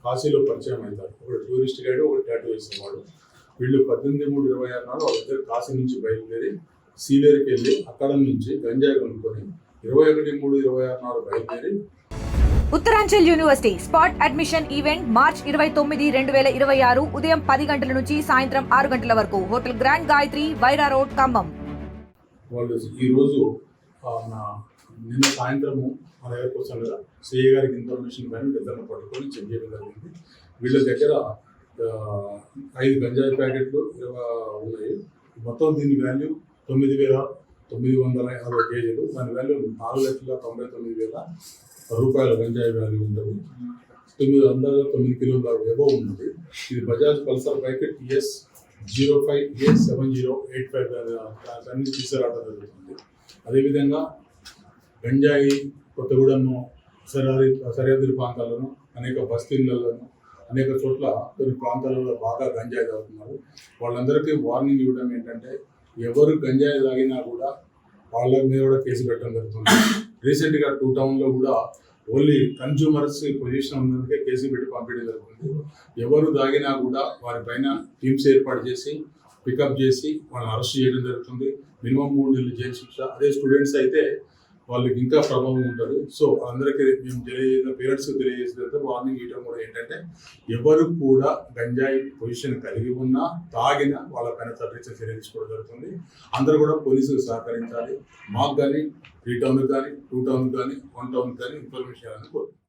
కాశీలో పరిచయం అవుతారు. ఒకటి టూరిస్ట్ గైడ్, ఒకటి టాటూ వేసేవాడు. వీళ్ళు 18/3/26 నాడు వాళ్ళిద్దరు కాశీ నుంచి బయలుదేరి సీలేరుకి వెళ్ళి అక్కడ నుంచి గంజాయి కొనుక్కొని 21/3/26 నాడు బయలుదేరి Uttaranchal university spot admission event March 29, 2026 ఉదయం 10 గంటల నుంచి సాయంత్రం 6 గంటల వరకు hotel grand Gayatri, Wyra road, Khammam. వాళ్ళు ఈరోజు నిన్న సాయంత్రము మన దగ్గరకు వస్తాను కదా, సిఏ గారికి ఇన్ఫర్మేషన్ కానీ ఇద్దరిని పట్టుకొని చెక్ చేయడం జరిగింది. వీళ్ళ దగ్గర 5 గంజాయి ప్యాకెట్లు ఉన్నాయి. మొత్తం దీని వాల్యూ 9,950 కేజీలు. దాని వాల్యూ 4,99,000 రూపాయల గంజాయి వాల్యూ ఉంటుంది. 909 కిలోల ఎబోవ్ ఉంటుంది. ఇది బజాజ్ పల్సర్ బైక్ TS05A7085 అన్ని తీసుకురావడం జరుగుతుంది. అదేవిధంగా గంజాయి కొత్తగూడెం సరిహద్దు ప్రాంతాలను, అనేక బస్తీలలో, అనేక చోట్ల కొన్ని ప్రాంతాలలో బాగా గంజాయి తాగుతున్నారు. వాళ్ళందరికీ వార్నింగ్ ఇవ్వడం ఏంటంటే, ఎవరు గంజాయి తాగినా కూడా వాళ్ళ మీద కూడా కేసు పెట్టడం జరుగుతుంది. రీసెంట్గా 2 టౌన్లో కూడా ఓన్లీ కన్జ్యూమర్స్ పొజిషన్ ఉన్నందుకే కేసు పెట్టి పంపించడం జరుగుతుంది. ఎవరు తాగినా కూడా వారిపైన టీమ్స్ ఏర్పాటు చేసి పికప్ చేసి వాళ్ళని అరెస్ట్ చేయడం జరుగుతుంది. మినిమం 3 నెలలు జైలు శిక్ష. అదే స్టూడెంట్స్ అయితే వాళ్ళకి ఇంకా ప్రభావం ఉంటుంది. సో అందరికీ మేము పేరెంట్స్కి తెలియజేసిన వార్నింగ్ ఇవ్వడం కూడా ఏంటంటే, ఎవరు కూడా గంజాయి పొజిషన్ కలిగి ఉన్నా తాగినా వాళ్ళపైన చట్టరీత్యా చర్య తీసుకోవడం జరుగుతుంది. అందరూ కూడా పోలీసులకు సహకరించాలి. మాకు కానీ 3 టౌన్కి కానీ 2 టౌన్కి కానీ 1 టౌన్కి కానీ ఇన్ఫర్మేషన్ ఇవ్వాలని కోరుతున్నాం.